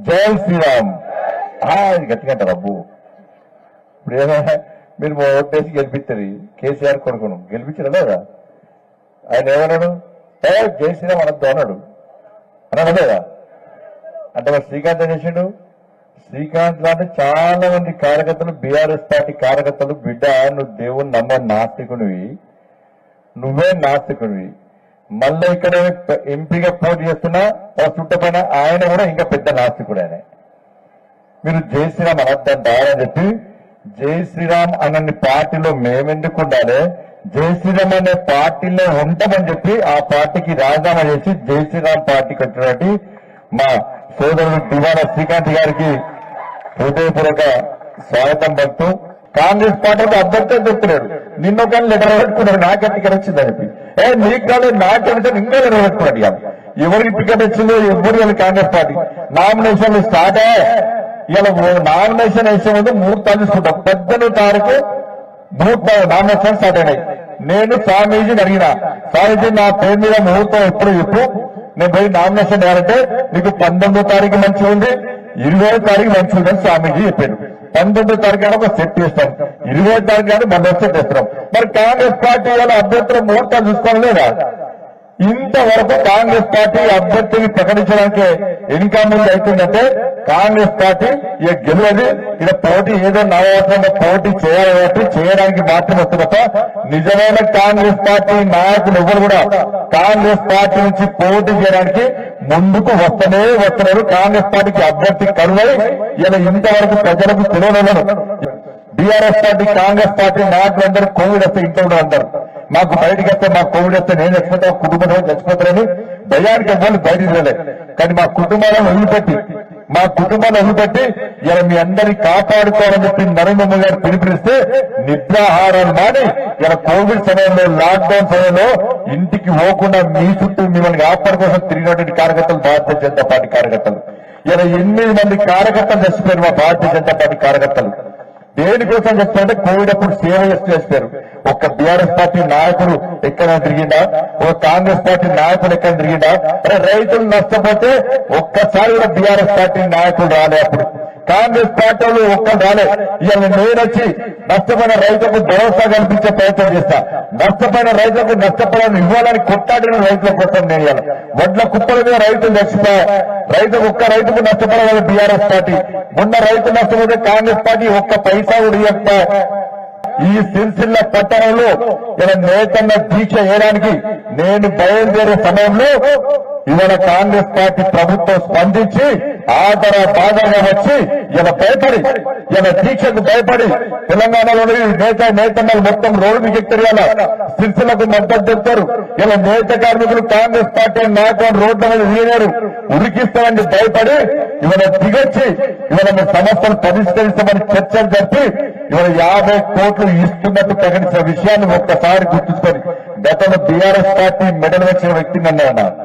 జై శ్రీరామ్. గట్టిగా అంటారు అబ్బు. ఇప్పుడు ఏమైనా మీరు ఓటేసి గెలిపిస్తారు కేసీఆర్ కొడుకును గెలిపించడం లేదా? ఆయన ఏమన్నాడు? జై శ్రీరామ్ అనద్దు అన్నాడు లేదా? అంటే మరి శ్రీకాంత్ ఏం చేసిండు? శ్రీకాంత్ లాంటి చాలా మంది కార్యకర్తలు, బీఆర్ఎస్ పార్టీ కార్యకర్తలు, బిడ్డ నువ్వు దేవుని నమ్మని నాస్తికునివి, నువ్వే నాస్తికునివి, మళ్ళీ ఇక్కడ ఎంపీగా పోటీ చేస్తున్నా చుట్టపైన ఆయన కూడా ఇంకా పెద్ద నాస్తికుడు. ఆయన మీరు జై శ్రీరామ్ అనొద్దంటారని చెప్పి జై శ్రీరామ్ అన్న పార్టీలో మేమెందుకు ఉండాలి, జై శ్రీరామ్ అనే పార్టీలో ఉంటామని చెప్పి ఆ పార్టీకి రాజీనామా చేసి జై శ్రీరామ్ పార్టీకి వచ్చినటువంటి మా సోదరుడు దివాన శ్రీకాంత్ గారికి హృదయపూర్వక స్వాగతం పలుకుతూ, కాంగ్రెస్ పార్టీకి అభ్యర్థి చెప్తున్నాడు. నిన్న కానీ లెటర్ పెట్టుకున్నాడు నాకే టికెట్ వచ్చిందని చెప్పి. నీకు కాదు నాకంటే ఇంకా లెటర్ పెట్టుకున్నాడు. ఇవాళ ఎవరికి టికెట్ వచ్చిందో ఎవరు కాంగ్రెస్ పార్టీ నామినేషన్లు స్టార్ట్ ఇలా నామినేషన్ వేసే ముందు ముహూర్తాలు తీసుకుంటాం. 18వ తారీఖు ముహూర్తాలు నామినేషన్ స్టార్ట్ అయినాయి. నేను స్వామీజీని అడిగిన, స్వామీజీ నా పేరు మీద ముహూర్తం ఎప్పుడు చెప్పు, నేను పోయి నామినేషన్ వేయాలంటే నీకు 19వ తారీఖు మంచిగా ఉంది, 20వ తారీఖు మంచిగా ఉందని స్వామీజీ చెప్పాడు. 19వ తారీఖు ఒక సెట్ చేస్తాం, 20వ తారీఖు మళ్ళీ సెట్ చేస్తాం. మరి కాంగ్రెస్ పార్టీ వాళ్ళ అభ్యర్థుల ముహూర్తాలు చూసుకోవాలి లేదా? ఇంతవరకు కాంగ్రెస్ పార్టీ అభ్యర్థిని ప్రకటించడానికి ఇంకా ముందు అవుతుందంటే కాంగ్రెస్ పార్టీ ఇక గెలవది. ఇక పోటీ ఏదో నవవసరంగా పోటీ చేయాలి కాబట్టి చేయడానికి మాత్రం వస్తుంది తప్ప నిజమైన కాంగ్రెస్ పార్టీ నాయకులు ఎవరు కూడా కాంగ్రెస్ పార్టీ నుంచి పోటీ చేయడానికి ముందుకు వస్తున్నారు. కాంగ్రెస్ పార్టీకి అభ్యర్థి కరువై ఇలా ఇంతవరకు ప్రజలకు తెలియలేదు. బీఆర్ఎస్ పార్టీ, కాంగ్రెస్ పార్టీ నాయకులందరూ కోవిడ్ వస్తే ఇంట్లో కూడా అంటారు, మాకు బయటకు వస్తే మాకు కోవిడ్ వస్తే నేను చచ్చిపోతా, కుటుంబం చచ్చిపోతారని భయానికి ఎవరు బయటికి వెళ్ళలేదు. కానీ మా కుటుంబాలను వదిలిపెట్టి ఇలా మీ అందరినీ కాపాడుకోవాలని చెప్పి నరేంద్ర మోదీ గారు పిలుపునిస్తే నిద్రాహారాలు మాని ఇలా కోవిడ్ సమయంలో, లాక్డౌన్ సమయంలో ఇంటికి పోకుండా మీ చుట్టూ మిమ్మల్ని కాపాడు కోసం తిరిగినటువంటి కార్యకర్తలు భారతీయ జనతా పార్టీ కార్యకర్తలు. ఇలా 8 మంది కార్యకర్తలు చచ్చిపోయారు మా భారతీయ జనతా పార్టీ కార్యకర్తలు. దేనికోసం చెప్తారంటే కోవిడ్ అప్పుడు సేవ చేస్తారు. ఒక్క బీఆర్ఎస్ పార్టీ నాయకుడు ఎక్కడ తిరిగిందా, ఒక కాంగ్రెస్ పార్టీ నాయకుడు ఎక్కడ తిరిగిందా? రైతులు నష్టపోతే ఒక్కసారి కూడా బీఆర్ఎస్ పార్టీ నాయకుడు రాలే. అప్పుడు కాంగ్రెస్ పార్టీ వాళ్ళు ఒక్కరు రాలే. ఇవాళ నేనొచ్చి నష్టపోయిన రైతులకు భరోసా కల్పించే ప్రయత్నం చేస్తా. నష్టపోయిన రైతులకు నష్టపోయిన ఇవ్వాలని కొట్టాడిన రైతుల కోసం నేను ఇవాళ వడ్ల కుప్పల మీద రైతులు చచ్చిపోయా. ఒక్క రైతుకు నష్టపోవాలి బీఆర్ఎస్ పార్టీ. మొన్న రైతు నష్టపోతే కాంగ్రెస్ పార్టీ ఒక్క పైసా కూడా ఇవ్వకపోయా. ఈ సిరిసిల్ల పట్టణంలో ఇలా నేతన్న దీక్ష చేయడానికి నేను బయలుదేరే సమయంలో ఇవాళ కాంగ్రెస్ పార్టీ ప్రభుత్వం స్పందించి ఆదర బాధగా వచ్చి ఇలా భయపడి ఇలా దీక్షకు భయపడి తెలంగాణలోని నేతన్నలు మొత్తం రోడ్డు మీకు ఎక్కుతారు. ఇలా సిరిసిల్లకు మద్దతు చెప్తారు. ఇలా నేత కార్మికులు కాంగ్రెస్ పార్టీ నాయకులు రోడ్ల మీద దిగారు. ఉరికిస్తామని భయపడి ఇవాళ దిగొచ్చి ఇవాళ సమస్యలు పరిష్కరిస్తామని చర్చలు జరిపి ఇవాళ 50 కోట్లు ఇస్తున్నట్టు ప్రకటించిన విషయాన్ని ఒక్కసారి గుర్తుంచుకొని గతంలో బీఆర్ఎస్ పార్టీ మెడల్ వచ్చిన వ్యక్తి నన్ను అన్నారు.